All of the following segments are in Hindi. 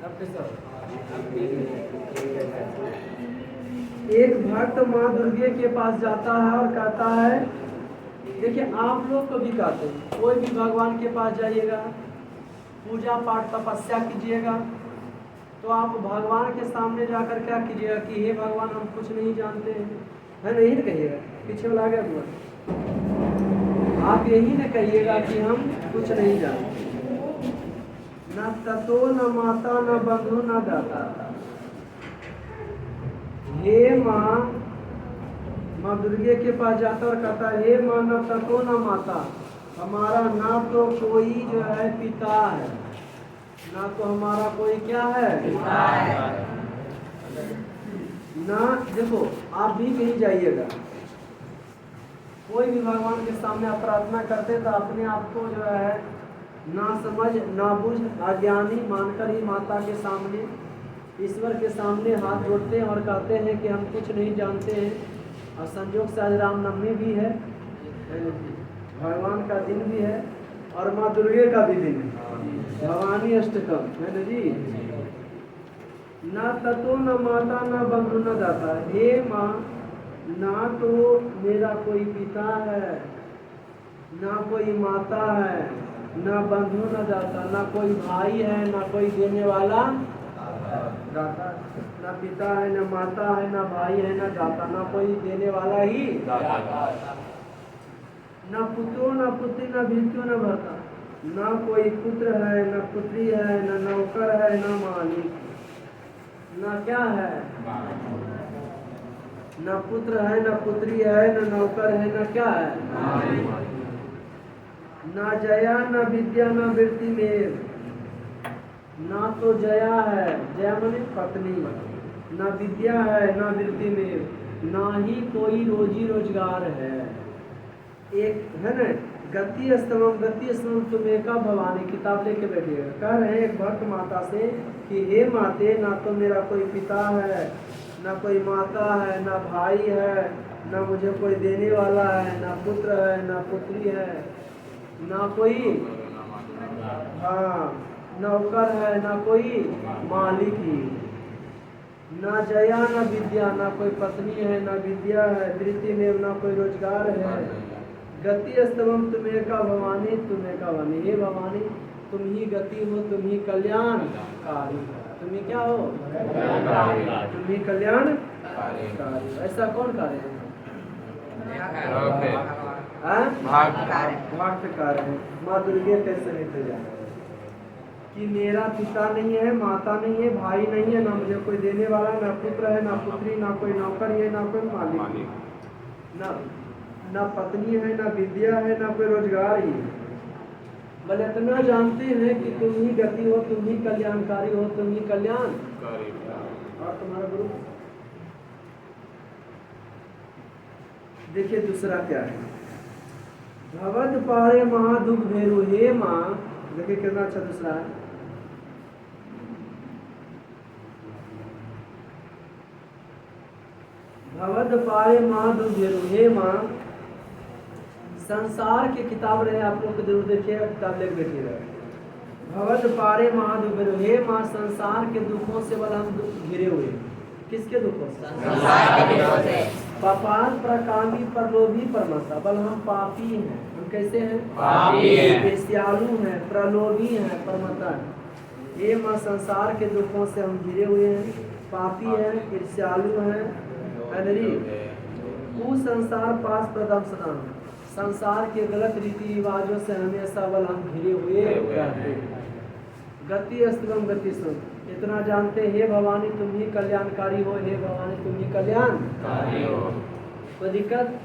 एक भक्त माँ दुर्गे के पास जाता है और कहता है, देखिए आप लोग को भी कहते हैं, कोई भी भगवान के पास जाइएगा, पूजा पाठ तपस्या कीजिएगा, तो आप भगवान के सामने जाकर क्या कीजिएगा कि हे भगवान हम कुछ नहीं जानते हैं, है नहीं ना कहिएगा, पीछे वाला आ गया हुआ, आप यही ना कहिएगा कि हम कुछ नहीं जानते, न ततो न माता न बंधु न दाता। हे माँ, माँ दुर्गे के पास जाता और कहता हे माँ न ततो न माता, हमारा ना तो कोई जो है पिता है, ना तो हमारा कोई क्या है पिता है। ना देखो आप भी कहीं जाइएगा, कोई भी भगवान के सामने आप प्रार्थना करते तो अपने आप को जो है ना समझ ना बुझ अज्ञानी मानकर ही माता के सामने ईश्वर के सामने हाथ जोड़ते हैं और कहते हैं कि हम कुछ नहीं जानते हैं। और संयोग से आज रामनवमी भी है, भगवान का दिन भी है और माँ दुर्गे का भी दिन है, भवानी अष्टकम है ना जी। ना ततो न माता न बंधु न दाता, हे माँ ना तो मेरा कोई पिता है, ना कोई माता है, ना बंधु न दाता, ना कोई भाई है, ना कोई देने वाला दाता, ना पिता है, ना माता है, ना भाई है, ना दाता, ना कोई देने वाला ही दाता, ना पुत्रो ना पुत्री ना भिक्षु न भर्ता, ना कोई पुत्र है, ना पुत्री है, ना नौकर है, ना मालिक, ना क्या है, ना पुत्र है, ना पुत्री है, ना नौकर है, ना क्या है, ना जया ना विद्या ना वृत्ति में, ना तो जया है, जया माने पत्नी, ना विद्या है, ना वृत्ति में, ना ही कोई रोजी रोजगार है। एक है ना गति स्तवम तुम्हें का भवानी, किताब लेके बैठिएगा। कह रहे हैं एक भक्त माता से कि हे माते, ना तो मेरा कोई पिता है, ना कोई माता है, ना भाई है, ना मुझे कोई देने वाला है, ना पुत्र है, ना पुत्री है, ना कोई हाँ नौकर है, ना कोई मालिक ही, ना जया ना विद्या, ना कोई पत्नी है, ना विद्या है, वृत्ति में ना कोई रोजगार है। गति स्तवम तुम्हें का भवानी, तुम्हें का भवानी, हे भवानी तुम ही गति हो, तुम ही कल्याणकारी, तुम ही क्या हो, तुम ही कल्याणकारी। ऐसा कौन कार्य है, भक्त कार्य है। माँ दुर्गे कैसे नहीं जाए कि मेरा पिता नहीं है, माता नहीं है, भाई नहीं है, ना मुझे कोई देने वाला, ना पुत्र है, ना पुत्री, ना कोई नौकर है, ना कोई मालिक, ना पत्नी है, ना विद्या है, ना कोई रोजगार ही। भले इतना जानते हैं कि तुम ही गति हो, तुम ही कल्याणकारी हो, तुम ही कल्याण और तुम्हारा गुरु। देखिए दूसरा क्या है, भवद पारे महादुख भेरु, हे माँ, देखिए कितना अच्छा दूसरा है, भवद पारे महादुख भेरु, हे माँ, संसार की किताब रहे आप लोग जरूर देखिएगा, किताब लेकर बैठिएगा। भवद पारे महादुख भेरु, हे माँ संसार के दुखों से बल हम घिरे हुए। किसके दुखों से, संसार के दुखों से। पापान प्रकामी परलोभी परमता, बल हम पापी हैं, हम कैसे हैं, पापी हैं, ईर्ष्यालु हैं, प्रलोभी हैं, परमता। ये माँ संसार के दुखों से हम घिरे हुए हैं, पापी हैं, ईर्ष्यालु हैं, संसार पास प्रदम सदा, संसार के गलत रीति रिवाजों से हमेशा बल हम घिरे हुए रहते हैं। गति अस्त्रम गति सुन, इतना जानते हे भवानी तुम ही कल्याणकारी हो, हे भवानी तुम ही कल्याणकारी हो। कोई दिक्कत,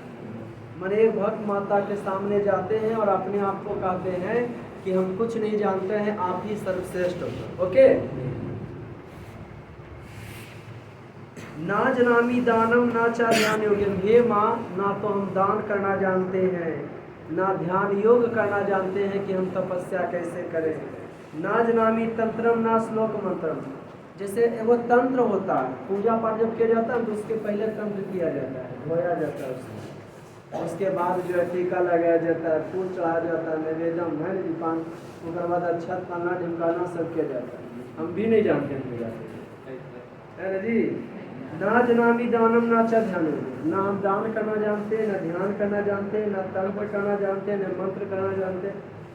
मैंने एक भक्त माता के सामने जाते हैं और अपने आप को कहते हैं कि हम कुछ नहीं जानते हैं, आप ही सर्वश्रेष्ठ हो। ओके, ना जनामी दानम ना चा ध्यान योग्यम, हे माँ ना तो हम दान करना जानते हैं, ना ध्यान योग करना जानते हैं कि हम तपस्या कैसे करें। ना जनामी तंत्रम ना श्लोक मंत्रम, जैसे वो तंत्र होता है, पूजा पाठ जब किया जाता है तो उसके पहले तंत्र किया जाता है, धोया जाता है, उसके बाद जो है टीका लगाया जाता है, फूल चढ़ाया जाता है, निवेदन है, पान, उसके बाद अच्छा खाना ढिमकाना सब किया जाता है। हम भी नहीं जानते हैं पूजा है ना जी। ना जनामी दानम ना च ध्यान, ना हम दान करना जानते, ना ध्यान करना जानते, ना तंत्र करना जानते, ना मंत्र करना जानते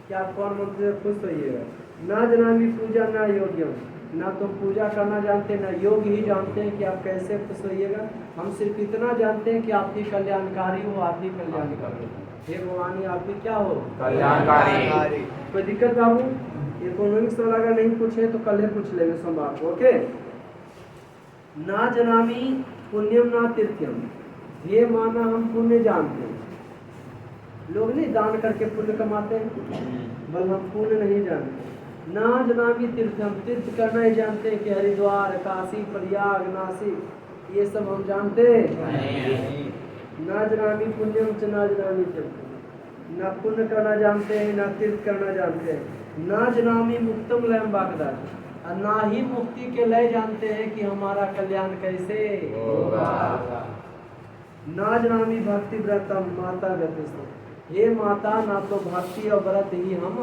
कि आप कौन मंत्र से खुश होइएगा। ना जनामी पूजा ना योग्यम, ना तुम पूजा करना जानते, ना योग ही जानते हैं कि आप कैसे खुश होइएगा। हम सिर्फ इतना जानते हैं कि आपकी कल्याणकारी हो, आपकी कल्याणकारी हे भवानी आपकी क्या हो, कल्याणकारी। कोई दिक्कत बाबू? इकोनॉमिक्स वाला अगर नहीं पूछे तो कल ही पूछ लेंगे सोमवार को। ओके। ना जनामी पुण्यम ना तीर्थ्यम, ये माना हम पुण्य जानते हैं। लोग नहीं दान करके पुण्य कमाते हैं, बल हम पुण्य नहीं जानते। ना जनामी तीर्थम, तीर्थ करना ही जानते हैं कि हरिद्वार, काशी, प्रयाग, नासिक ये सब हम जानते हैं। ना जनामी पुण्यम च ना जनामी तीर्थम, ना पुण्य करना जानते हैं, ना तीर्थ करना जानते हैं। ना जनामी मुक्तम लयम बागदार, और ना ही मुक्ति के लय जानते हैं कि हमारा कल्याण कैसे होगा। ना जनामी भक्ति व्रतम माता गतिस्तम, हे माता ना तो भक्ति और व्रत ही हम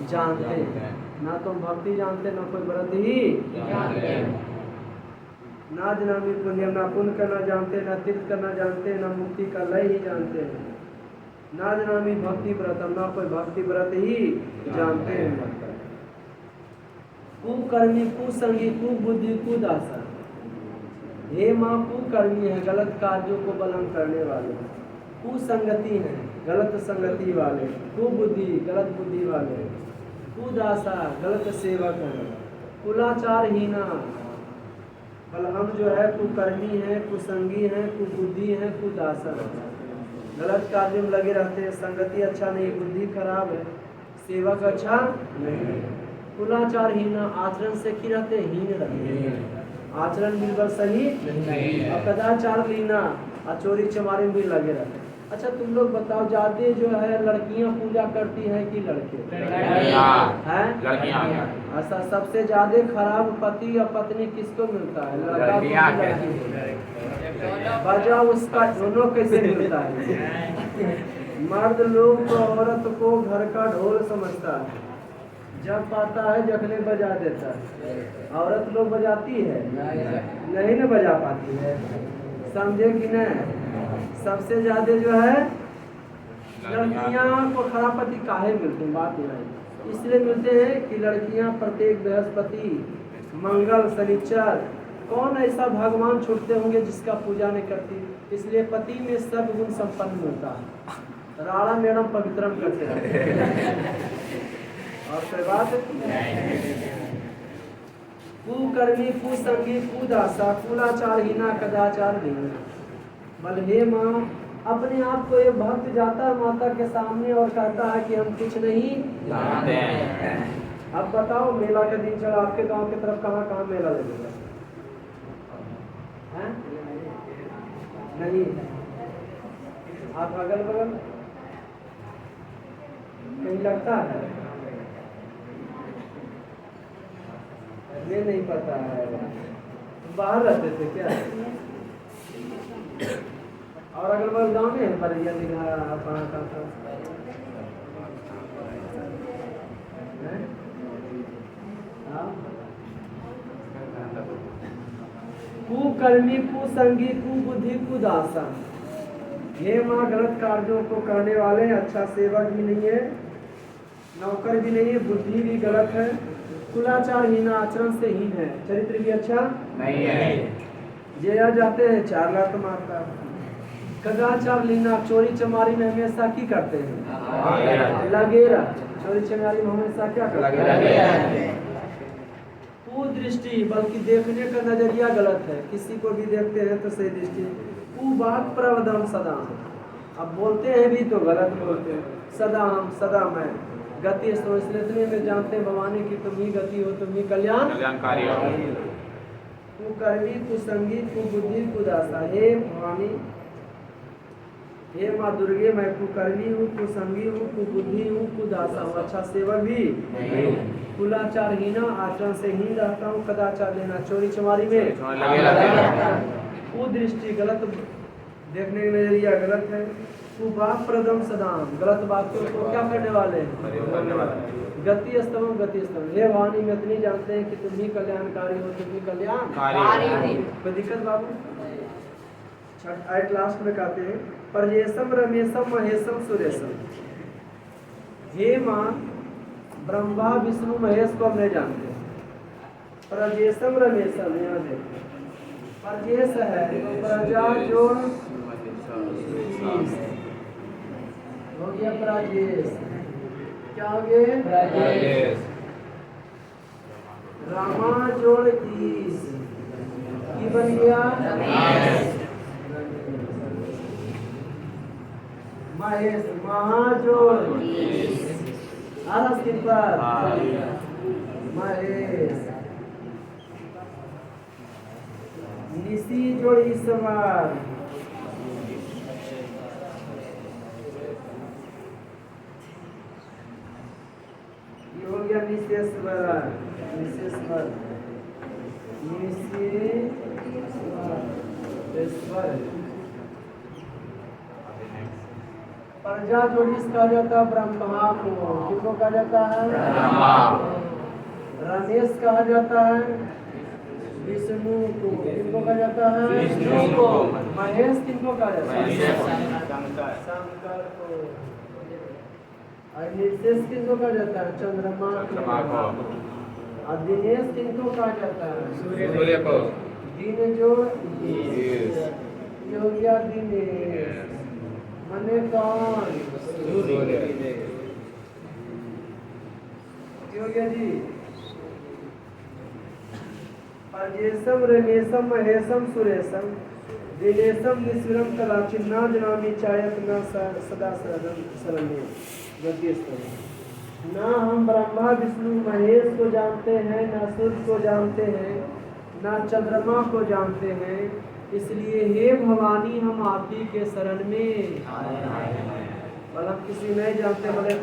जानते हैं, ना तो हम भक्ति जानते ना कोई व्रत ही जानते। ना जनामी पुण्यम, ना पुण्य करना जानते, ना तीर्थ करना जानते, ना मुक्ति का लय ही जानते हैं। ना जनामी भक्ति व्रतम, ना कोई भक्ति व्रत ही जानते हैं। कुकर्मी, कुसंगी, कुबुद्धि, कुदासा, हे माँ कुकर्मी है, गलत कार्यों को बलम करने वाले, कुसंगति है, गलत संगति वाले, कुबुद्धि, गलत बुद्धि वाले, कुदासा, गलत सेवक है, कुलाचार हीना, बल हम जो है कुकर्मी है, कुसंगी है, कुबुद्धि है, कुदासा, गलत कार्यों में लगे रहते हैं, संगति अच्छा नहीं, बुद्धि खराब है, सेवक अच्छा नहीं। कुलाचार हीना, आचरण से की रहते हीन रहते, आचरण बिल्कुल सही नहीं। और कदाचार लीना, और चोरी चमारी में भी लगे रहते। अच्छा तुम लोग बताओ, ज्यादा जो है लड़कियां पूजा करती हैं कि लड़के? हैं लड़कियां। अच्छा सबसे ज्यादा खराब पति या पत्नी किसको मिलता है? लड़का को लड़की? बजा उसका दोनों कैसे मिलता है? मर्द लोग तो औरत को घर का ढोल समझता है, जब पाता है जखने बजा देता है। औरत लोग बजाती है नहीं न बजा पाती है, समझे कि नहीं? सबसे ज्यादा जो है लड़कियां को खराब पति काहे मिलते हैं? बात नहीं, इसलिए मिलते हैं कि लड़कियां प्रत्येक बृहस्पति, मंगल, शनिचर, कौन ऐसा भगवान छूटते होंगे जिसका पूजा नहीं करती, इसलिए पति में सब गुण संपन्न मिलता है। राणा मैडम पवित्रम करते हैं और कोई बात। कुकर्मी, कुसंगी, कुदासा, कुलाचार हीना, कदाचार हीना, बल हे माँ अपने आप को ये भक्त जाता है माता के सामने और कहता है कि हम कुछ नहीं जानते हैं। अब बताओ मेला का दिन चला, आपके गांव की तरफ कहाँ कहाँ मेला लगेगा? हैं? नहीं, आप अगल बगल कहीं लगता है? ये नहीं पता है, बाहर रहते थे क्या? और अगल बगल गाँव में बरैया दिखा कुकर्मी, कुसंगी, कुबुद्धि, कुदासा, हे माँ गलत कार्यों को करने वाले, अच्छा सेवक भी नहीं है, नौकर भी नहीं है, बुद्धि भी गलत है, कुलाचार हीना, आचरण से हीन है, चरित्र भी अच्छा नहीं है, जेया जाते हैं 4 लाख मारता है, कदाचार लीना, चोरी चमारी में हमेशा की करते हैं लगे रह, चोरी चमारी में हमेशा क्या करते हैं? कुदृष्टि, बल्कि देखने का नजरिया गलत है, किसी को भी देखते हैं तो सही दृष्टि। कुबात प्रवदम सदा, अब बोलते हैं भी तो गलत बोलते हैं, सदा हम, सदा मैं, गति इसलिए में जानते हैं भवानी की तुम ही गति हो, तुम ही कल्याणकारी हो। कुकर्मी, कुसंगी, कुबुद्धि, कुदासा, हे भवानी, हे माँ दुर्गे मैं कुकर्मी हूँ, कुसंगी हूँ, कुबुद्धि हूँ, कुदासा हूँ, अच्छा सेवक भी नहीं, कुलाचार हीना, आचरण से हीन रहता हूँ, कदाचार लेना, चोरी चमारी में, कुदृष्टि, गलत देखने का नजरिया गलत है, कुबाप प्रदम सदाम, गलत बातों को क्या करने वाले हैं? गति स्तंभ, गति स्तंभ। हे वाणी में इतनी जानते हैं कि तुम ही कल्याणकारी हो, तुम ही कल्याणकारी हो। कोई दिक्कत बाबू? एट लास्ट में कहते हैं परजेशम रमेशम महेशम सुरेशम। हे माँ, ब्रह्मा विष्णु महेश को हम नहीं जानते। परजेशम रमेशम, यहाँ देखो परजेश है तो प्रजा जोड़ हो गया प्राजेश। क्या हो गए? प्राजेश। रामा जोड़ ईश की बन गया रमेश। महेश महाजोड़ आरस किन पर? महेश। निशी जोड़ ईश्वर, ये हो गया निशेश्वर। निशेश्वर निशेश्वर। प्रजा जोड़ीस कहा जाता है ब्रह्मा को। किसको कहा जाता है? ब्रह्मा। रमेश कहा जाता है विष्णु को। किनको कहा जाता है? विष्णु को। महेश किनको कहा जाता है? शंकर को। और निर्देश किनको कहा जाता है? चंद्रमा को। और दिनेश किनको कहा जाता है? सूर्य को। दिन जोड़ ये हो गया दिनेश। मने कौन? सूर्य। हो गया जी। परजेशम रमेशम महेशम सुरेशम दिनेशम निस्वरम कदाचिन्ना जनामी चायत न सदा शरण्य। ना हम ब्रह्मा विष्णु महेश को जानते हैं, ना सूर्य को जानते हैं, ना चंद्रमा को जानते हैं, इसलिए हे भवानी हम आप ही के शरण में मतलब किसी नहीं जानते। मतलब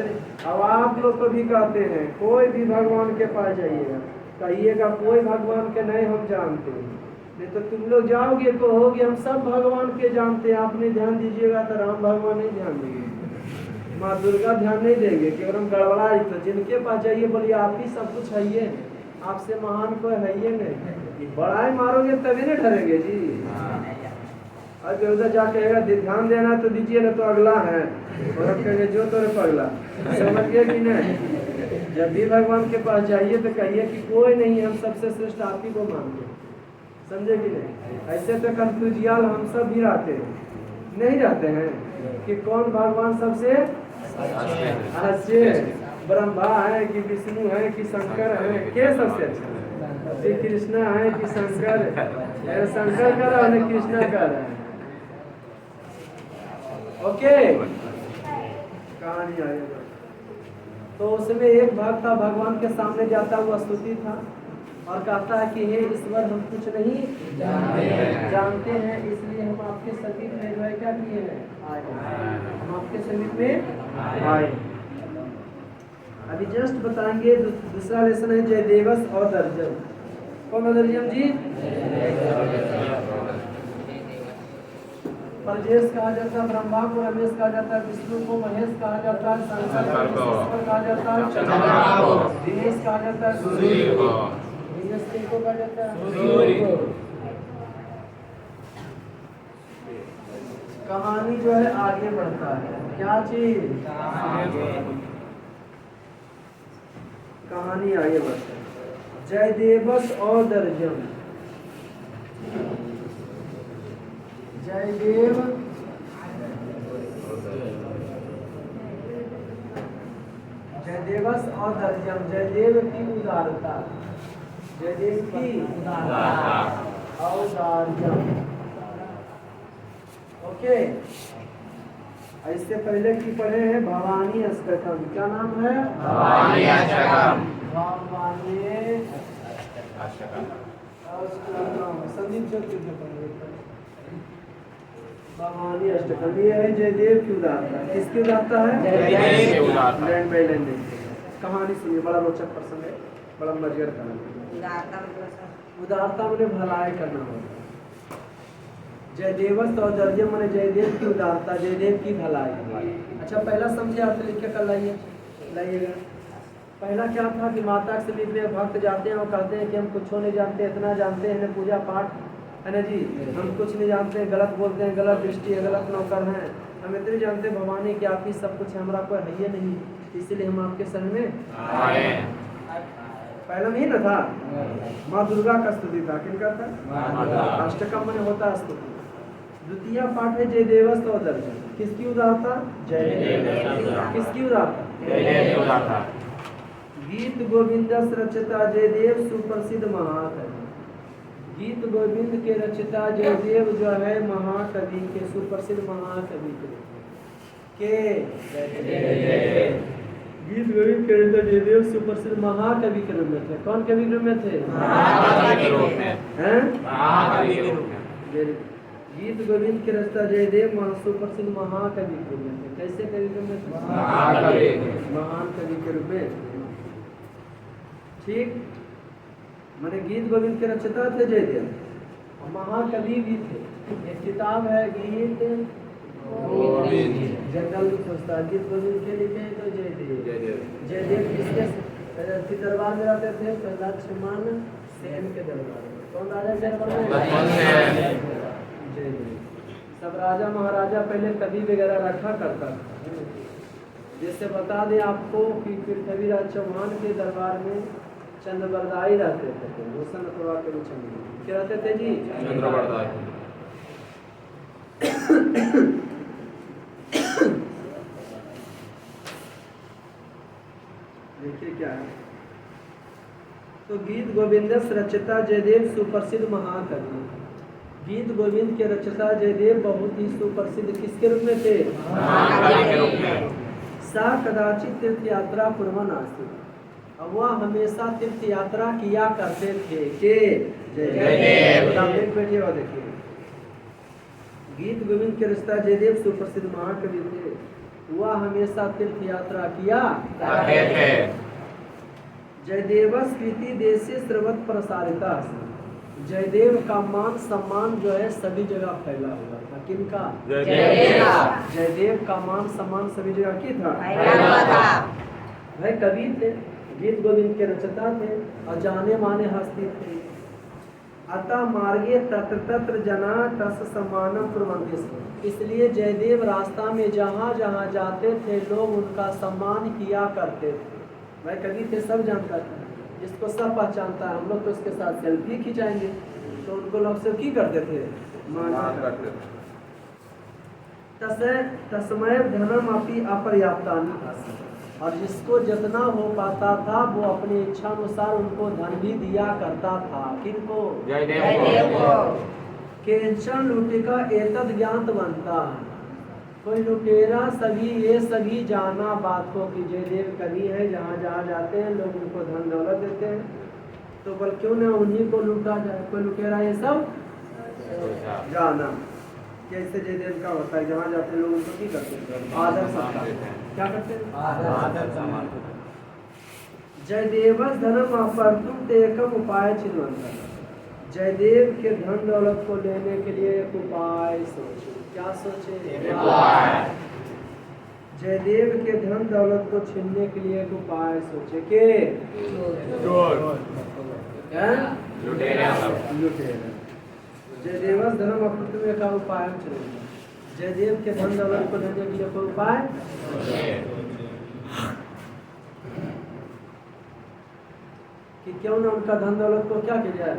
अब आप लोग को भी कहते हैं कोई भी भगवान के पास जाइएगा, कहिएगा कोई भगवान के नहीं हम जानते। नहीं तो तुम लोग जाओगे तो होगे हम सब भगवान के जानते हैं, आपने ध्यान दीजिएगा तो राम भगवान नहीं ध्यान देंगे, माँ दुर्गा ध्यान नहीं देंगे कि अगर हम गड़बड़ाए तो जिनके पास जाइए बोलिए आप ही सब कुछ है, ये आपसे महान कोई है ये नहीं। बड़ाई मारोगे तभी नहीं डरेंगे जी। अब उधर जा कहेगा ध्यान देना तो दीजिए ना तो अगला है, और अब कहेंगे जो तो पगला। समझ गए कि नहीं? जब भी भगवान के पास जाइए तो कहिए कि कोई नहीं, हम सबसे श्रेष्ठ आप ही को मानते हैं। समझे कि नहीं? ऐसे तो कंफ्यूजियाल हम सब भी रहते हैं, नहीं रहते हैं कि कौन भगवान सबसे अच्छे, ब्रह्मा है कि विष्णु है कि शंकर है, के सबसे अच्छा? श्री कृष्णा है कि शंकर? शंकर कर रहा है कृष्णा कर रहा है। ओके, कहानी आएगा तो उसमें एक भक्त था भगवान के सामने जाता हुआ स्तुति था और कहता है कि हे ईश्वर हम कुछ नहीं जानते हैं, इसलिए हम आपके समीप में जो है क्या किए हैं? आए। हम आपके समीप में आए। अभी जस्ट बताएंगे दूसरा लेसन है जयदेवस और दर्जन। कौन है दर्जन जी? परजेश कहा जाता है ब्रह्मा को, रमेश कहा जाता है विष्णु को, महेश कहा जाता है शंकर को, कहा जाता है चंद्रमा को, दिनेश कहा जाता है सूर्य को। दिनेश किनको कहा जाता है? सूर्य को। कहानी जो है आगे बढ़ता है। क्या चीज? कहानी आगे बढ़ता है। जयदेवस और दर्जन। जयदेव जयदेवस और दर्जन। जयदेव की उदारता, जयदेव की औदार्य। ओके, इससे पहले की पढ़े हैं भवानी अष्टकम। क्या नाम है? भवानी अष्टकम। भवानी अष्टकम। संदीप भवानी अष्टकम ये है जयदेव की उदारता। किसकी उदारता है? जयदेव की उदारता। लैंड बाय लैंड कहानी सुनिए, बड़ा रोचक प्रसंग है, बड़ा मजेदार कहानी। उदारता मतलब भलाई करना होगा। जयदेवस्त और दर्जे माने जयदेव की उदारता, जयदेव की भलाई। अच्छा पहला समझे आप लिख के कर लाइएगा। पहला क्या था कि माता के समीप में भक्त जाते हैं और कहते हैं कि हम कुछ नहीं जानते, इतना जानते हैं पूजा पाठ है ना जी, हम कुछ नहीं जानते, गलत बोलते हैं, गलत दृष्टि है, गलत नौकर हैं, हम इतने जानते हैं भवानी कि आप ही सब कुछ है, हमारा कोई है ही नहीं, इसीलिए हम आपके शरण में आए। पहला नहीं ना था, माँ दुर्गा का स्तुति था, किनका था? अष्टकम में होता है स्तुति। द्वितीय पाठ है जयदेवस्त और दर्शन, किसकी उदारता? जयदेव। किसकी उदारता? गीत गोविंद रचता जयदेव सुप्रसिद्ध महाकवि। गीत गोविंद के रचता जयदेव जो है महाकवि के, सुप्रसिद्ध महाकवि के गीत गोविंद के रचता जयदेव सुप्रसिद्ध महाकवि के रूप में थे। कौन कवि के रूप में थे? गीत गोविंद के रचता जयदेव सुप्रसिद्ध महाकवि के रूप में थे। कैसे कवि के रूप में थे? महान कवि के रूप में। ठीक, मैंने गीत गोविंद के रचयिता थे जयदेव और महाकवि भी थे। एक किताब है गीत जनरल संस्था, गीत गोविंद के लिखे हैं तो जयदेव किसके दरबार में रहते थे? तो लक्ष्मण सेन के दरबार में। कौन राजा के दरबार में? जयदेव। सब राजा महाराजा पहले कवि वगैरह रखा करता था। जैसे बता दें आपको कि पृथ्वीराज चौहान के दरबार में चंद्रवरदाई रहते थे, भूषण अथवा के चंद्र क्या रहते थे जी? चंद्रवरदाई। देखिए क्या है, तो गीत गोविंद रचयिता जयदेव सुप्रसिद्ध महाकवि। गीत गोविंद के रचयिता जयदेव बहुत ही सुप्रसिद्ध किसके रूप में थे? सा कदाचित तीर्थ यात्रा पूर्वन आस्तिक, अब वह हमेशा तीर्थ यात्रा किया करते थे के जयदेव। बैठिए और देखिए, गीत गोविंद के रचयिता जयदेव सुप्रसिद्ध महाकवि थे, वह हमेशा तीर्थ यात्रा किया करते थे। जयदेव स्मृति देशे सर्वत्र प्रसारिता, जयदेव का मान सम्मान जो है सभी जगह फैला हुआ था। किनका? जयदेव का मान सम्मान सभी जगह की था? भाई कवि थे, गीत गोविंद के रचयिता थे और जाने माने हस्ती थे। अतः मार्गे तत्र तत्र जना तस् सम्मानम कुर्वन्ति, इसलिए जयदेव रास्ता में जहाँ जहाँ जाते थे लोग उनका सम्मान किया करते थे। भाई कवि थे, सब जानता था, जिसको सब पहचानता है। हम लोग तो उसके साथ सेल्फी खिंचाएंगे तो उनको लोग सब की करते थे? मान करते थे। तस्मय धनम अपि अपर्याप्तानि आसीत्, और जिसको जितना हो पाता था वो अपनी इच्छा अनुसार उनको धन भी दिया करता था। किनको? जयदेव को। केंचन लुटिका एतद ज्ञात बनता, कोई लुटेरा सभी ये सभी जाना बात को कि जयदेव कवि है, जहाँ जहाँ जाते हैं लोग उनको धन दौलत देते हैं, तो बल क्यों न उन्हीं को लूटा जाए। कोई लुटेरा ये सब जाना। कैसे जयदेव का होता है, जहाँ जाते हैं लोग उनको की करते हैं? आदर सत्कार। क्या करते हैं? आदर सम्मान। जयदेव धनम अपर्तुम तेकम उपाय चिन्वंत, जयदेव के धन दौलत को लेने के लिए एक उपाय सोचे। क्या सोचे? जयदेव के धन दौलत को छीनने के लिए एक उपाय सोचे के लुटेरा। जयदेव धनम अपर्तुम का उपाय चलेगा। जयदेव के धन दौलत को लेने के लिए कोई उपाय कि क्यों ना उनका धन दौलत को क्या किया जाए?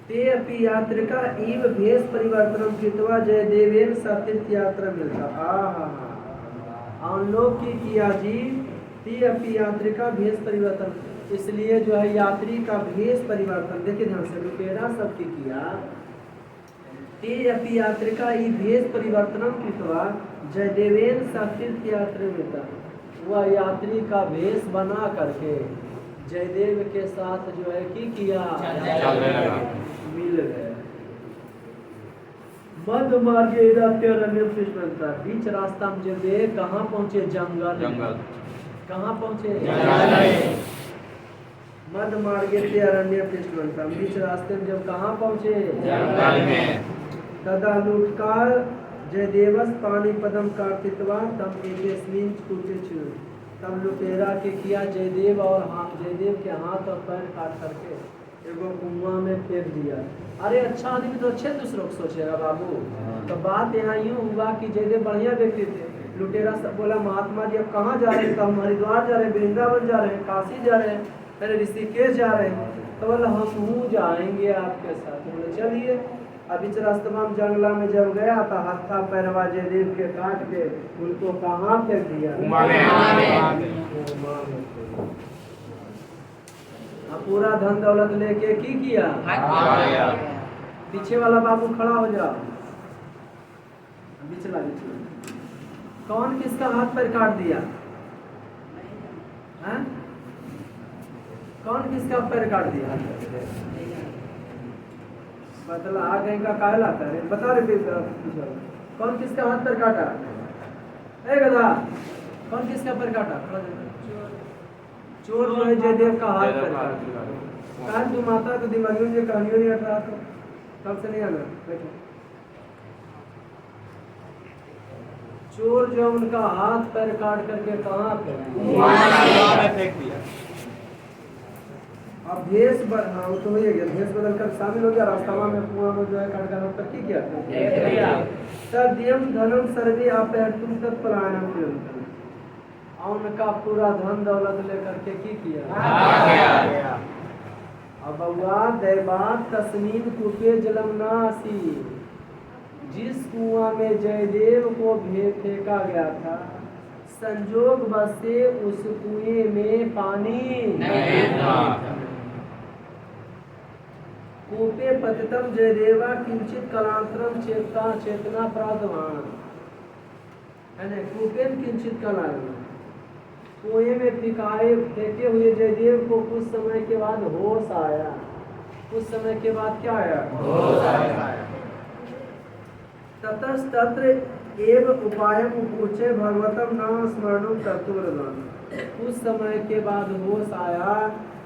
ते अपि यात्रिका इव भेष परिवर्तनम कृत्वा जयदेवेन सतीर्थ यात्रा मिलता। हम लोग की किया जी, ते अपि यात्रिका भेष परिवर्तन, इसलिए जो है यात्री का भेष परिवर्तन, देखिए ध्यान से, लुटेरा सबकी किया। ते अपि यात्रिका ई भेष परिवर्तनम कृत्वा जयदेवेन सतीर्थ यात्रा मिलता, वह यात्री का भेष बना करके जयदेव के साथ जो है की किया, मिल गए। मध्य मार्गे बीच रास्ता में जयदेव कहाँ पहुँचे? जंगल। कहाँ पहुँचे? मध्य मार्गे ते अरण्य पृष्ठवंतम, बीच रास्ते में जब कहाँ पहुँचे? जंगल में। तदा लूटकाल जयदेवस पानी पदम कार्तिकवा तम एकस्मिन कूटे छु। तब लुटेरा के किया जयदेव और जयदेव के हाथ और पैर काट करके एगो कुआं में फेंक दिया। अरे अच्छा आदमी तो अच्छे दूसरों को सोचेगा बाबू। तो बात यहाँ यूँ हुआ कि जयदेव बढ़िया व्यक्ति थे। लुटेरा सब बोला महात्मा जी अब कहाँ जा रहे हैं? तो हम हरिद्वार जा रहे हैं, वृंदावन जा रहे हैं, काशी जा रहे हैं, अरे ऋषिकेश जा रहे हैं। तो बोला हम जाएंगे आपके साथ। बोले चलिए। अभी रास्ते में जंगला में जब गया तो हत्था पैरवा जयदेव के काट के उनको कहाँ फेंक दिया? पूरा धन दौलत लेके की किया? पीछे वाला बाबू खड़ा हो जाओ। बिचला कौन किसका हाथ पैर काट दिया? है? कौन किसका पैर काट दिया? बतला आ गए का कायला करे बता रहे। कौन किसका हाथ पैर काटा? ए गधा, कौन किसका पैर काटा? चोर जो है जयदेव का हाथ पैर काटा। तू माता तो दिमागियों में कहानियों नहीं हट रहा तो कब से नहीं आना। बैठो। चोर जो उनका हाथ पैर काट करके कहाँ फेंक दिया? अब भेष हाँ तो हो गया, भेष बदल कर शामिल हो गया। रास्ता में कुआं में जो है काट कर तब की किया? सद्यम धनम सर्वे अपहर्तुम तत्पलायनम किया। उनका पूरा धन दौलत लेकर के की किया? अब बउआ दैवात तस्मीन कूपे जलम नासी, जिस कुआं में जयदेव को फेंका गया था संजोग बस से उस कुएं में पानी नहीं था। कूपे पतितम जयदेवा किंचित कलांतरम चेतना प्रादवान। कूपे किंचित कलांतरम, कुएं में फेंके हुए जयदेव को कुछ समय के बाद होश आया। कुछ समय के बाद क्या आया? होश आया। ततस्तत्र एव उपायम पूछे भगवतम नाम स्मरणम कर्तुर्वन। कुछ समय के बाद होश आया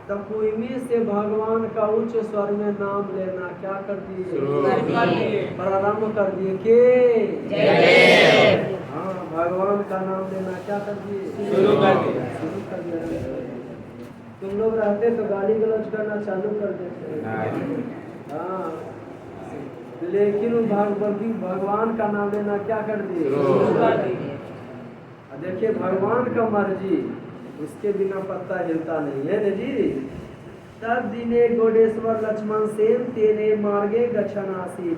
तब कुएं से भगवान का उच्च स्वर में नाम लेना क्या कर दिए? प्रारंभ कर दिए के हाँ भगवान का नाम लेना क्या कर दिए? शुरू कर दिया। तुम लोग रहते तो गाली गलौज करना चालू कर देते। हाँ लेकिन भगवान का नाम लेना क्या कर दिए? देखिए भगवान का मर्जी, उसके बिना पत्ता हिलता नहीं है ना जी। तब दिने गौडेश्वर लक्ष्मण सेन तेने मार्गे गच्छनासी।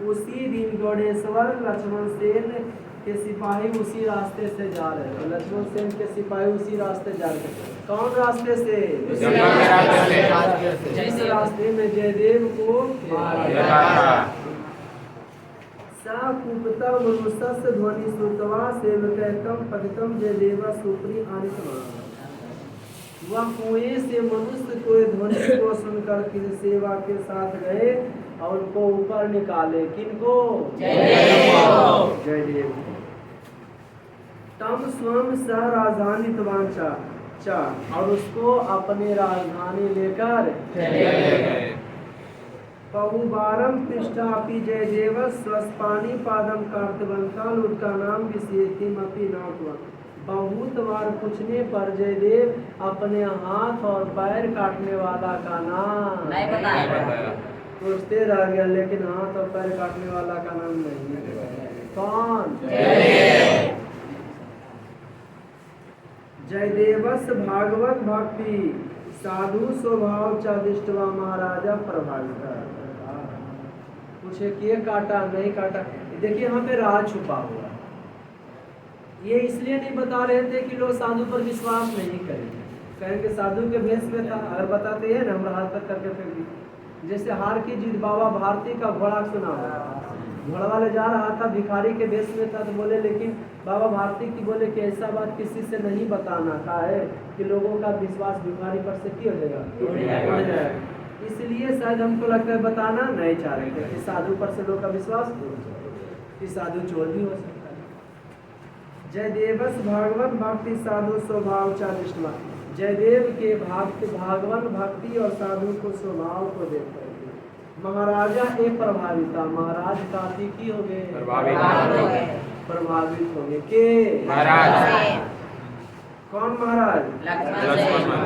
उसी दिन गौडेश्वर लक्ष्मण सेन के सिपाही उसी रास्ते से जा रहे थे। लक्ष्मण सेन के सिपाही उसी रास्ते जा रहे थे। कौन रास्ते से? जिस रास्ते में जयदेव को कुपता मनुष्य ध्वनि श्रुतवा सेवकम पतितम जयदेवा सुप्री आनितवा। वह कुएं से मनुष्य को ध्वनि को सुनकर किस सेवा के साथ गए और उनको ऊपर निकाले। किनको? जयदेव। तम स्वयं सह राजधानी चा और उसको अपने राजधानी लेकर चले गए। बहुबारम पृष्ठापि जयदेव स्वस्पानी पादम कार्तवंता लुटका नाम विशेषमपि नाटवा। बहुत बार पूछने पर जयदेव अपने हाथ और पैर काटने वाला का नाम नहीं बताया। पूछते रह गया लेकिन हाथ और पैर काटने वाला का नाम नहीं। कौन? जयदेवस भागवत भक्ति साधु स्वभाव चादिष्टवा महाराजा प्रभावित। पूछे कि काटा नहीं काटा। देखिए यहाँ पे राज छुपा हुआ। ये इसलिए नहीं बता रहे थे कि लोग साधु पर विश्वास नहीं करेंगे। कहेंगे साधु के भेष में था, अगर बताते हैं ना हम हाथ तक करके फेंक दी। जैसे हार की जीत बाबा भारती का घोड़ा सुना, घोड़ा वाले जा रहा था भिखारी के भेष में था तो बोले लेकिन बाबा भारती की बोले कि ऐसा बात किसी से नहीं बताना का है कि लोगों का विश्वास भिखारी पर से क्यों हो जाएगा। इसलिए शायद हमको लगता है बताना नहीं चाह रहे थे कि साधु पर से लोग का विश्वास कि साधु चोर भी हो सकता है। जयदेवस भागवत भक्ति साधु स्वभाव चादिष्टवा। जयदेव के भागवन भक्ति और साधु को स्वभाव को देख करके महाराजा प्रभाविता, महाराज काफी की हो गए प्रभावित हो गए के महाराज। कौन महाराज? लक्ष्मण।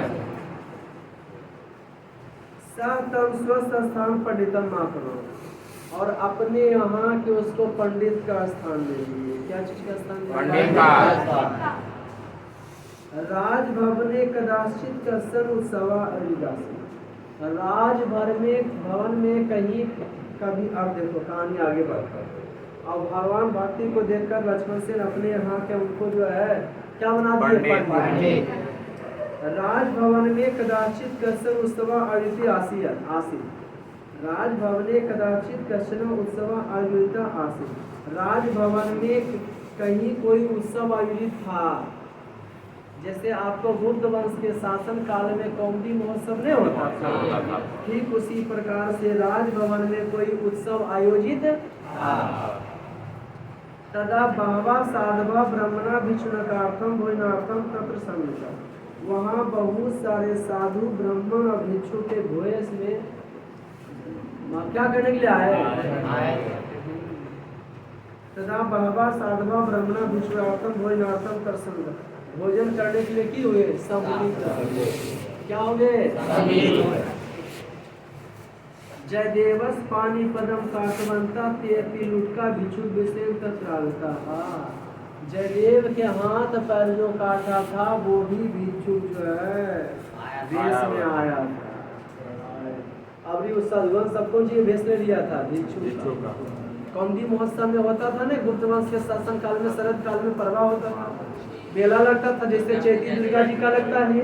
तम स्वस्थ स्थान पंडितम मापनो, और अपने यहाँ के उसको पंडित का स्थान दे दीजिए। क्या चीज का स्थान? पंडित का। राजभवने कदाचित कसन उत्सवा अरिदासी, भवन में कहीं कभी, अब देखो कहानी आगे बढ़ता है। और भगवान भक्ति को देखकर लक्ष्मण सेन अपने यहाँ के उनको जो है क्या बना दिए? पंडित। राजभवन में कदाचित कसन उत्सवा आयोजित आसी, राजभवने कदाचित कशन उत्सव आयोजित आसी, राजभवन में कहीं कोई उत्सव आयोजित था। जैसे आपको बुद्ध वंश के शासन काल में कौमुदी महोत्सव नहीं होता था, ठीक उसी प्रकार से राजभवन में कोई उत्सव आयोजित था। तदा बहवा साधवा ब्राह्मणा भिक्षुणकार्थम भोजनार्थम तत्र सम्मिलिता, वहाँ बहुत सारे साधु ब्राह्मण और भिक्षु के भोज में क्या करने के लिए आए? तदा बहवा साधवा ब्राह्मणा भिक्षुणार्थम भोजनार्थम तत्र सम्मिलिता, भोजन करने के लिए की हुए सम्मिलित। क्या हो गए? जयदेवस पानी पदम काटवंता ते लुटका भिक्षु विषय तत्रागता। जयदेव के हाथ पैर जो काटा था वो भी भिक्षु जो है वेश में आया था। अभी उस साधुवन सबको जी वेश में लिया था भिक्षु का। कौमुदी महोत्सव में होता था ना, गुप्त वंश के शासन काल में, शरद काल में पर्वा होता था, मेला लगता था, जैसे चैती दुर्गा जी का लगता है,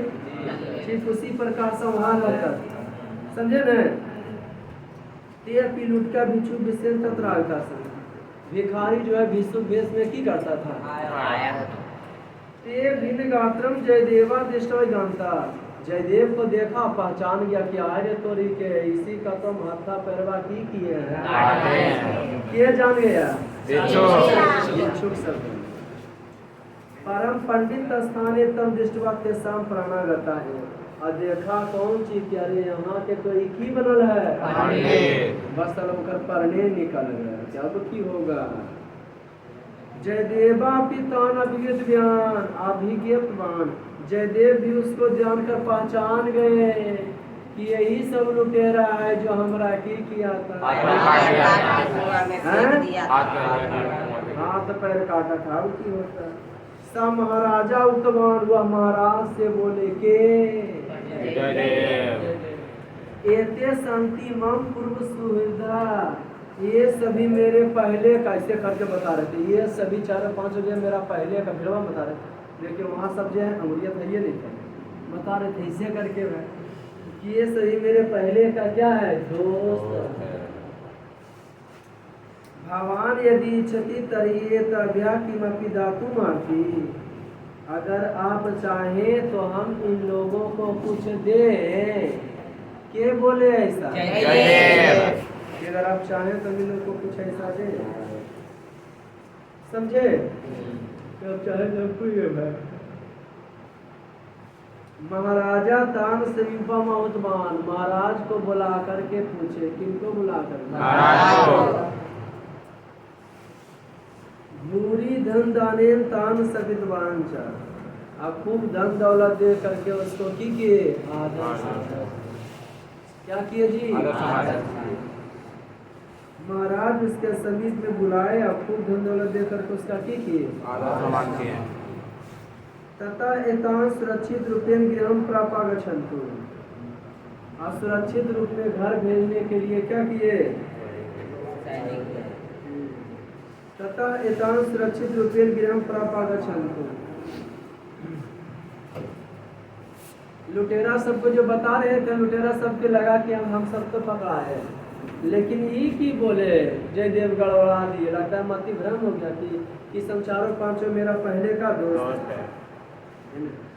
ठीक उसी प्रकार से वहाँ लगता था। समझे न? ते पिलुट का भिक्षु विशेष तत्रागता, भिखारी जो है भिक्षु वेश में की करता था? ते भिन्न गात्रम जयदेवा दृष्टि जानता, जयदेव को देखा पहचान गया कि आर्य तोरी के इसी का तो हाथा पैरवा की किए हैं। ये जान गया भिक्षुक सब। परम पंडित स्थाने तम दृष्टवा के शाम प्राणागता है, और देखा कौन चीज क्या रे यहाँ के तो एक ही बनल है, बस कर पढ़ने निकल गया। क्या तो की होगा? जयदेवा पितान अभिज्ञत ज्ञान अभिज्ञतवान, जयदेव भी उसको जानकर पहचान गए कि यही सब लुटेरा है जो हमरा की किया था, हाथ पैर काटा था। की होता सा महाराजा उत्तमान, वह महाराज से बोले के एते शांति मम पूर्व सुहृदा, ये सभी मेरे पहले कैसे करके बता रहे थे। ये सभी 4-5 जो मेरा पहले का फिल्म बता रहे थे, लेकिन वहाँ सब जो है अंगुलियाँ था ये नहीं था, बता रहे थे इसे करके कि ये सभी मेरे पहले का क्या है दोस्त। भगवान यदि इच्छति तरिये तभ्या किमपि दातुम अर्ति, अगर आप चाहें तो हम इन लोगों को कुछ दें। के बोले ऐसा? अगर आप चाहें तो इन लोगों को कुछ ऐसा दें, समझे? तो आप चाहे तो कोई है। महाराजा तान समीपा महोत्बान, महाराज को बुला करके पूछे, किनको बुला कर? भूरी धन दानेन तान सविद्वान चा, अब खूब धन दौलत दे करके उसको की किए आदर। क्या किए जी? महाराज उसके समीप में बुलाए और खूब धन दौलत दे करके उसका की किए। तथा एतान सुरक्षित रूपेण गृहम प्रापागच्छन्तु, असुरक्षित रूप में घर भेजने के लिए क्या किए? तथा एतान सुरक्षित रूपेण गृहम प्रापागच्छन्तु। लुटेरा सबको जो बता रहे थे, लुटेरा सबके लगा कि हम सब तो पकड़ा है, लेकिन ये की बोले जयदेव गड़बड़ा दिए। लगता है मति भ्रम हो गया कि सब 4-5 मेरा पहले का दोस्त है।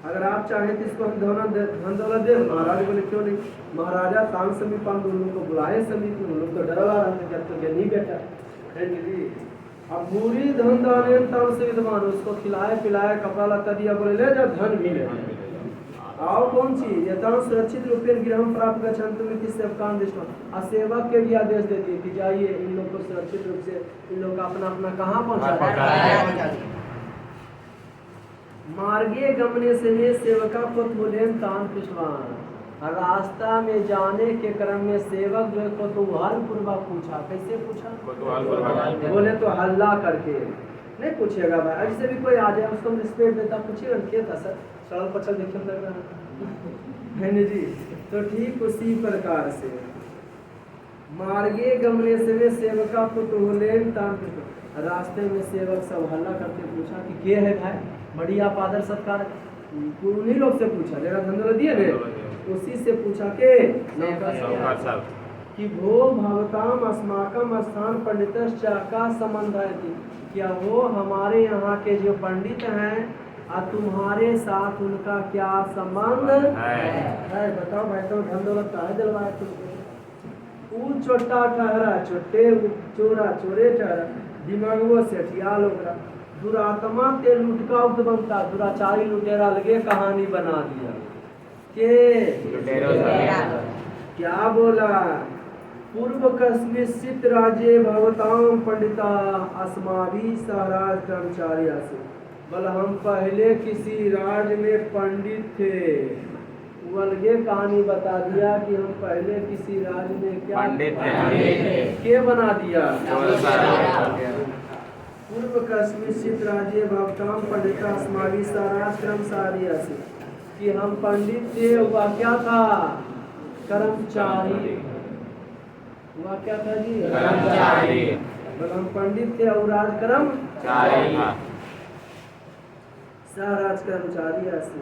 अगर आप चाहें तो इसको हम धन दौलत दे। महाराज बोले क्यों नहीं? महाराजा तान समीप हम दोनों को बुलाए समीप में, लोग तो डरा रहे थे तो नहीं बेटा है। अब पूरी धन दाने तान से विद्वान, उसको खिलाए पिलाए कपड़ा लत्ता दिया, बोले ले जा धन भी ले। आओ कौन चीज यथा सुरक्षित रूपेण गृहम प्राप्त गच्छन्तु इति सेवकान दृष्ट्वा। और सेवक के भी आदेश दे दिए कि जाइए इन लोग को सुरक्षित रूप से इन लोग का अपना अपना कहाँ पहुँचा। मार्गे गमने से वे सेवका को बोले तान पृष्ठवान। रास्ता में जाने के क्रम में सेवक जो है कौतूहल पूर्वक पूछा। कैसे पूछा? बोले तो हल्ला करके नहीं पूछेगा भाई, ऐसे भी कोई आ जाए उसको हम रिस्पेक्ट देता पूछेगा क्या था सर सड़क पचल देखिए लग रहा है ना जी। तो ठीक उसी प्रकार से मार्गे गमने से वे सेवका कुतूहलेन तान पृष्ठवान। रास्ते में सेवक सब हल्ला करके पूछा कि क्या है भाई, बड़ी आप आदर सत्कार। उन्हीं लोग से पूछा जरा धंधों दिए वे उसी से पूछा के कि भो भवताम अस्माकम स्थान पंडित का संबंध है थी। क्या वो हमारे यहाँ के जो पंडित हैं और तुम्हारे साथ उनका क्या संबंध है? बताओ भाई तो धन दौलत का है दिलवाया तुमको। ऊ छोटा ठहरा छोटे चोरा चोरे ठहरा दिमाग वो सेठिया लोग दुरात्मा ते लुटका उठ बनता। दुराचारी लुटेरा लगे कहानी बना दिया के क्या बोला। पूर्व कस्मिश्चित राज्य भवताम पंडिता अस्माभि सहराज कर्मचारी से। बोला हम पहले किसी राज्य में पंडित थे। वो अलगे कहानी बता दिया कि हम पहले किसी राज्य में क्या पंडित थे। के बना दिया पूर्व कस्मिश्चित राज्य भवताम पंडिता अस्माभि सहराज कर्मचारी से कि हम पंडित थे। हुआ क्या था? कर्मचारी। हुआ क्या था जी? कर्मचारी। हम पंडित थे और राज कर्मचारी सहराज कर्मचारी से।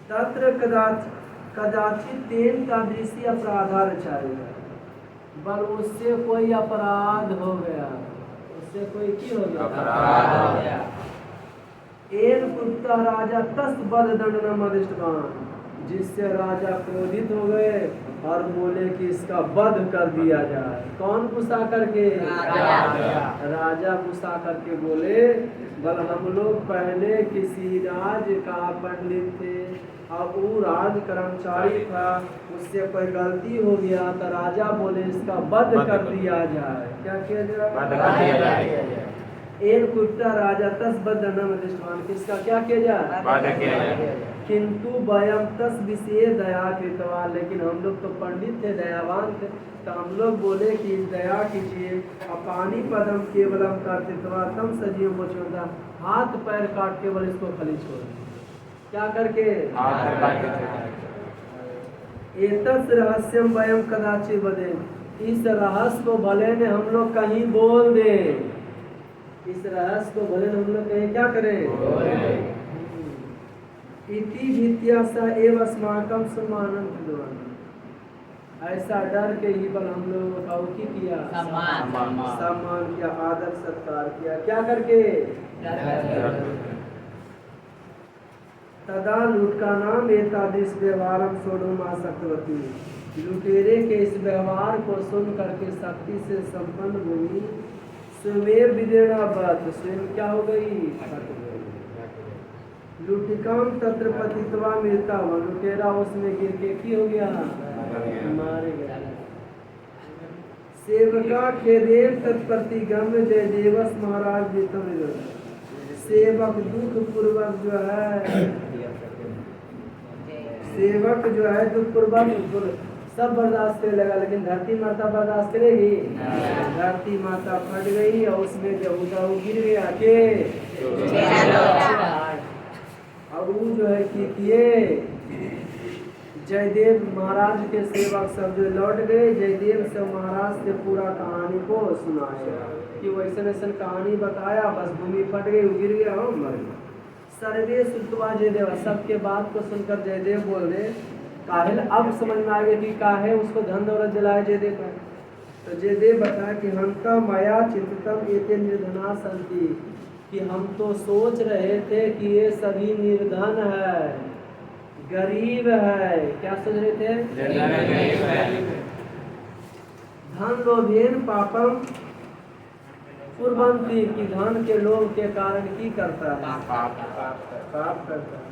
तत्र कदाचित तेन तादृशी अपराधाचार्य। बल उससे कोई अपराध हो गया। उससे कोई की हो गया? अपराध हो गया। एन कुत्ता राजा तस् बद दंडनम अधिष्ठान। जिससे राजा क्रोधित हो गए और बोले कि इसका वध कर दिया जाए। कौन गुस्सा करके? राजा गुस्सा करके बोले बल हम लोग पहले किसी राज्य का पंडित थे और वो राज कर्मचारी था, उससे कोई गलती हो गया तो राजा बोले इसका वध कर दिया जाए। क्या किया जाए? एक कुत्ता राजा तस बदनम अधिष्ठान। किसका क्या किया जाए? किंतु वयम तस विषय दया कृतवा। लेकिन हम लोग तो पंडित थे, दयावान थे, तो हम लोग बोले कि दया कीजिए। अपानी पदम केवलम कर्तृत्वा तम सजीव मोचोदा। हाथ पैर काट के बोले इसको खली छोड़। क्या करके? एतस रहस्यम वयम कदाचित बदे। इस रहस्य को भले ने हम लोग कहीं बोल दें। इस रहस्य को भले हम लोग कहीं क्या करें? इति भित्यासा एवं अस्माकम सम्मानम विद्वान। ऐसा डर के ही बल हम लोगों का की किया सम्मान किया, आदर सत्कार किया। क्या करके? तदा लुटका नाम एतादृश व्यवहारम सोडुम आसक्तवती। लुटेरे के इस व्यवहार को सुन करके शक्ति से संपन्न भूमि स्वयं विदेना बात स्वयं क्या हो गई? लुटिकाम तत्र पतित्वा मृता हुआ। लुटेरा उसमें गिर के की हो गया? मारे गया। सेवका खेदेव तत्प्रतिगम जय देवस महाराज जीतम। सेवक दुख पूर्वक जो है दुख पूर्वक सब बर्दाश्त करे लगा, लेकिन धरती माता बर्दाश्त करेगी? धरती माता फट गई और उसमें जब उधर गिर गया के और वो जो है कि जयदेव महाराज के सेवक सब जो लौट गए, जयदेव से महाराज से पूरा कहानी को सुनाया कि वैसे वैसे कहानी बताया। बस भूमि फट गई, गिर गया और मर गया। सर्वे सुतवा जयदेव। सबके बात को सुनकर जयदेव बोल रहे काहिल। अब समझ में आ गया कि काहे उसको धन दौलत दिलाए जयदेव पर। तो जयदेव बताया कि हमका माया चिंततम एते निर्धना संति। कि हम तो सोच रहे थे कि ये सभी निर्धन है, गरीब है। क्या सोच रहे थे? धन लोभेन पापम कुर्वन्ति। कि धन के लोभ के कारण की करता है? पाप करता है।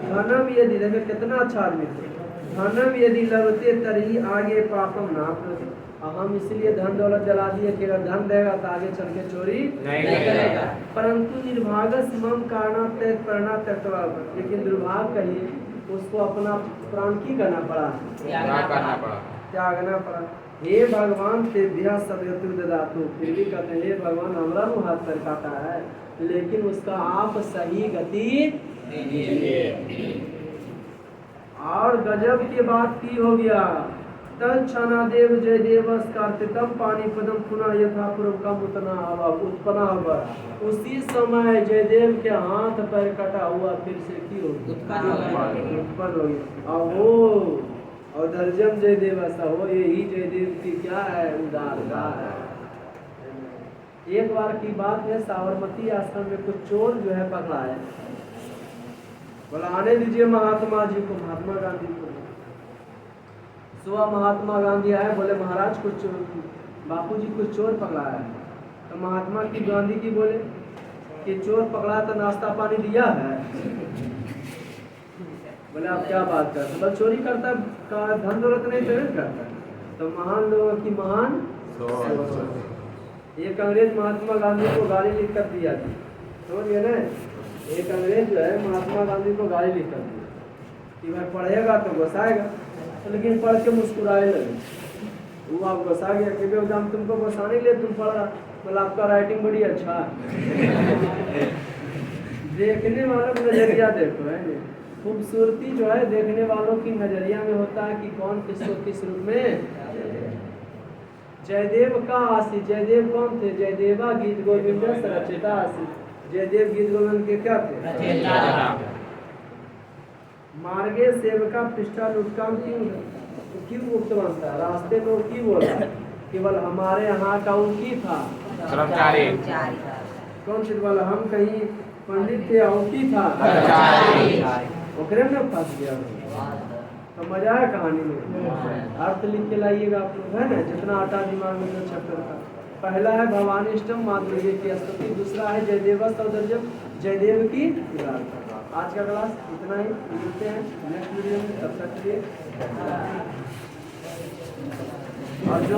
धनम यदि, देखो कितना अच्छा आदमी थे, धनम यदि लभते तरी आगे पापम ना प्रति। हम इसलिए धन दौलत जला दिए कि अगर धन देगा तो आगे चल के चोरी नहीं करेगा। परंतु निर्भागस मम कारणा त्यज प्रणा त्यक्तवा, लेकिन दुर्भाग्य कहिए उसको अपना प्राण की करना पड़ा, त्यागना पड़ा। हे भगवान तेभ्या सदगति ददातु, फिर भी कहते हैं हे भगवान हमरा को हाथ पर काटा है लेकिन उसका आप सही गति और गजब की बात की हो गया। तत्क्षणादेव जयदेवस कार्तिकम पानी पदम पुनः यथा पूर्व कम उत्पन्न होगा। उसी समय जयदेव के हाथ पैर कटा हुआ फिर से की हो उत्पन्न हो गया। अहो और दर्जम जयदेव ऐसा हो, यही जयदेव की क्या है उदारता है। एक बार की बात है, साबरमती आश्रम में कुछ चोर जो है पकड़ा है, बोला आने दीजिए महात्मा जी को, महात्मा गांधी को। सुबह महात्मा गांधी आए, बोले महाराज कुछ बापूजी कुछ चोर पकड़ा है। तो महात्मा की गांधी की बोले कि चोर पकड़ा तो नाश्ता पानी दिया है। बोले आप क्या बात करते हैं, बोले चोरी करता का धन दौलत नहीं तो करता। तो महान लोगों की महान एक अंग्रेज महात्मा गांधी को गाली लिख कर दिया थी, समझिए ना। एक अंग्रेज जो है महात्मा गांधी को गाली लिख कर दिया कि मैं पढ़ेगा तो घुसाएगा, तो लेकिन पढ़ के मुस्कुराए लगे। वो आप घुसा गया कि हम तुमको घुसाने के लिए तुम पढ़ रहा, बोला आपका राइटिंग बड़ी अच्छा है। देखने वालों का नजरिया देखो है, खूबसूरती जो है देखने वालों की नजरिया में होता है कि कौन किसको किस रूप में। जयदेव का आशी, जयदेव कौन थे, जयदेवा गीत गोविंद रचयिता आशी। जयदेव गीत गोविंद के क्या थे, मार्गे सेवका पृष्ठा लुटकाम क्यों मुक्त बनता है, रास्ते में वो की बोला केवल हमारे यहाँ का उनकी था कौन सी बोला, हम कहीं पंडित थे उनकी था ओकरे में फंस गया। तो मजा है कहानी में, अर्थ लिख के लाइएगा आप लोग है ना, जितना आटा दिमाग में जो चैप्टर का। पहला है भवानीष्टम माँ दुर्गे की स्तुति, दूसरा है जयदेवस और जयदेव की उदारता। आज का क्लास इतना ही, मिलते हैं नेक्स्ट वीडियो में, तब तक के लिए। और जो